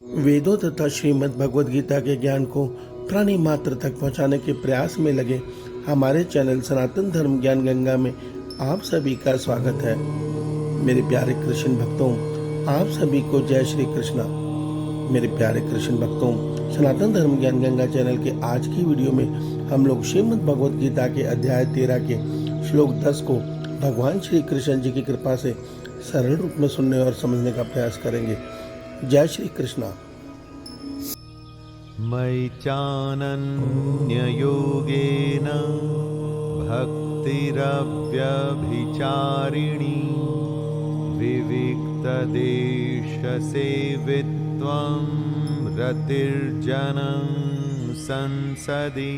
वेदों तथा श्रीमद् भगवद गीता के ज्ञान को प्राणी मात्र तक पहुंचाने के प्रयास में लगे हमारे चैनल सनातन धर्म ज्ञान गंगा में आप सभी का स्वागत है। मेरे प्यारे कृष्ण भक्तों, आप सभी को जय श्री कृष्णा। मेरे प्यारे कृष्ण भक्तों, सनातन धर्म ज्ञान गंगा चैनल के आज की वीडियो में हम लोग श्रीमद् भगवद गीता के अध्याय 13 के श्लोक 10 को भगवान श्री कृष्ण जी की कृपा से सरल रूप में सुनने और समझने का प्रयास करेंगे। जय श्री कृष्णा। मयि चानन्ययोगेन भक्तिरव्यभिचारिणी विविक्तदेशसेवित्वं रतिर्जनं संसदि।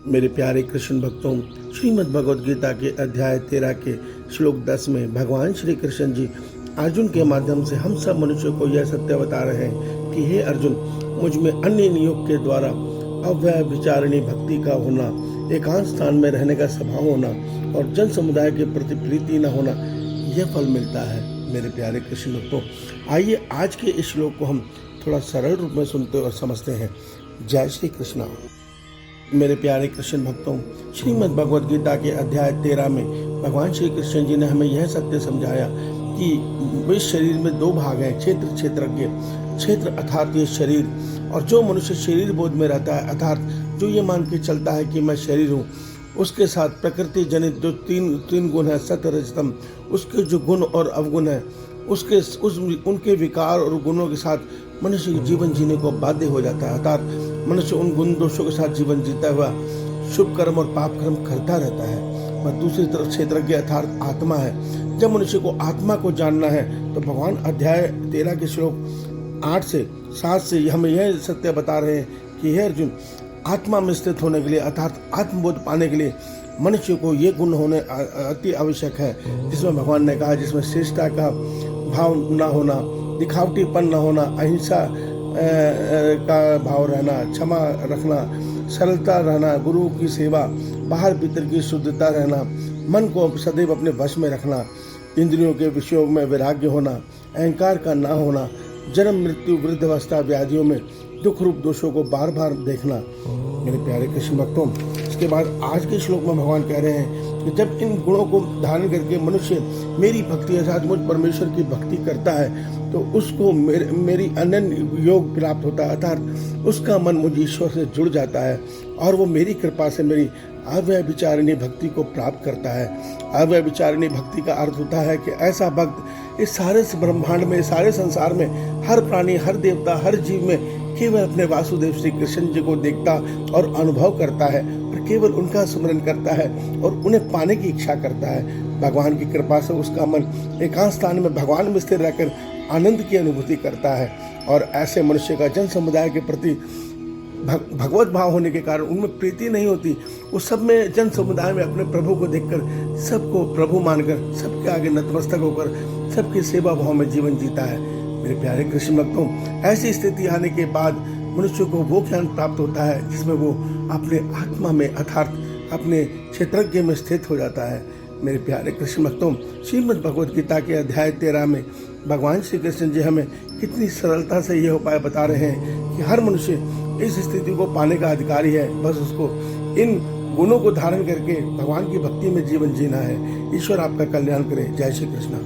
मेरे प्यारे कृष्ण भक्तों, श्रीमद् भगवद गीता के अध्याय 13 के श्लोक 10 में भगवान श्री कृष्ण जी अर्जुन के माध्यम से हम सब मनुष्यों को यह सत्य बता रहे हैं कि हे अर्जुन, मुझ में अन्य नियोग के द्वारा अव्यभिचारिणी भक्ति का होना, एकांत स्थान में रहने का स्वभाव होना और जन समुदाय के प्रति प्रीति न होना, यह फल मिलता है। मेरे प्यारे कृष्ण भक्तों, आइए आज के इस श्लोक को हम थोड़ा सरल रूप में सुनते और समझते हैं। जय श्री कृष्णा। मेरे प्यारे कृष्ण भक्तों, श्रीमद् भगवद गीता के अध्याय 13 में भगवान श्री कृष्ण जी ने हमें यह सत्य समझाया कि इस शरीर में दो भाग हैं, क्षेत्र क्षेत्रज्ञ। क्षेत्र अर्थात ये शरीर, और जो मनुष्य शरीर बोध में रहता है अर्थात जो ये मान के चलता है कि मैं शरीर हूँ, उसके साथ प्रकृति जनित जो तीन गुण है सत्व रजतम, उसके जो गुण और अवगुण है उनके विकार और गुणों के साथ मनुष्य जीवन जीने को बाध्य हो जाता है। अर्थात मनुष्य उन गुण दोषों के साथ जीवन जीता हुआ शुभ कर्म और पाप कर्म करता रहता है। और दूसरी तरफ क्षेत्रज्ञ अर्थात आत्मा है। जब मनुष्य को आत्मा को जानना है तो भगवान अध्याय 13 के श्लोक 8 से 7 से हमें यह सत्य बता रहे हैं कि हे अर्जुन, आत्मा में स्थित होने के लिए अर्थात आत्मबोध पाने के लिए मनुष्य को ये गुण होने अति आवश्यक है, जिसमें भगवान ने कहा, जिसमें श्रेष्ठता का भाव न होना, दिखावटीपन न होना, अहिंसा का भाव रहना, क्षमा रखना, सरलता रहना, गुरु की सेवा, बाहर भीतर की शुद्धता रहना, मन को सदैव अपने वश में रखना, इंद्रियों के विषयों में वैराग्य होना, अहंकार का ना होना, जन्म मृत्यु वृद्धावस्था व्याधियों में दुख रूप दोषों को बार बार देखना। मेरे प्यारे कृष्ण भक्तों, इसके बाद आज के श्लोक में भगवान कह रहे हैं कि जब इन गुणों को धारण करके मनुष्य मेरी भक्ति अर्थात मुझ परमेश्वर की भक्ति करता है तो उसको मेरी अनन्य योग प्राप्त होता है, अर्थात उसका मन मुझ ईश्वर से जुड़ जाता है और वो मेरी कृपा से मेरी अव्यभिचारिणी भक्ति को प्राप्त करता है। अव्यभिचारिणी भक्ति का अर्थ होता है कि ऐसा भक्त इस सारे ब्रह्मांड में, सारे संसार में, हर प्राणी, हर देवता, हर जीव में केवल अपने वासुदेव श्री कृष्ण जी को देखता और अनुभव करता है और केवल उनका स्मरण करता है और उन्हें पाने की इच्छा करता है। भगवान की कृपा से उसका मन एकांत स्थान में भगवान में स्थिर रहकर आनंद की अनुभूति करता है और ऐसे मनुष्य का जन समुदाय के प्रति भगवत भाव होने के कारण उनमें प्रीति नहीं होती। वो सब में जन समुदाय में अपने प्रभु को देखकर सबको प्रभु मानकर सबके आगे नतमस्तक होकर सबकी सेवा भाव में जीवन जीता है। मेरे प्यारे कृष्ण भक्तों, ऐसी स्थिति आने के बाद मनुष्य को वो ज्ञान प्राप्त होता है जिसमें वो अपने आत्मा में अर्थात अपने क्षेत्रज्ञ में स्थित हो जाता है। मेरे प्यारे कृष्ण भक्तों, श्रीमद् भगवद गीता के अध्याय 13 में भगवान श्री कृष्ण जी हमें कितनी सरलता से यह उपाय बता रहे हैं कि हर मनुष्य इस स्थिति को पाने का अधिकारी है। बस उसको इन गुणों को धारण करके भगवान की भक्ति में जीवन जीना है। ईश्वर आपका कल्याण करे। जय श्री कृष्ण।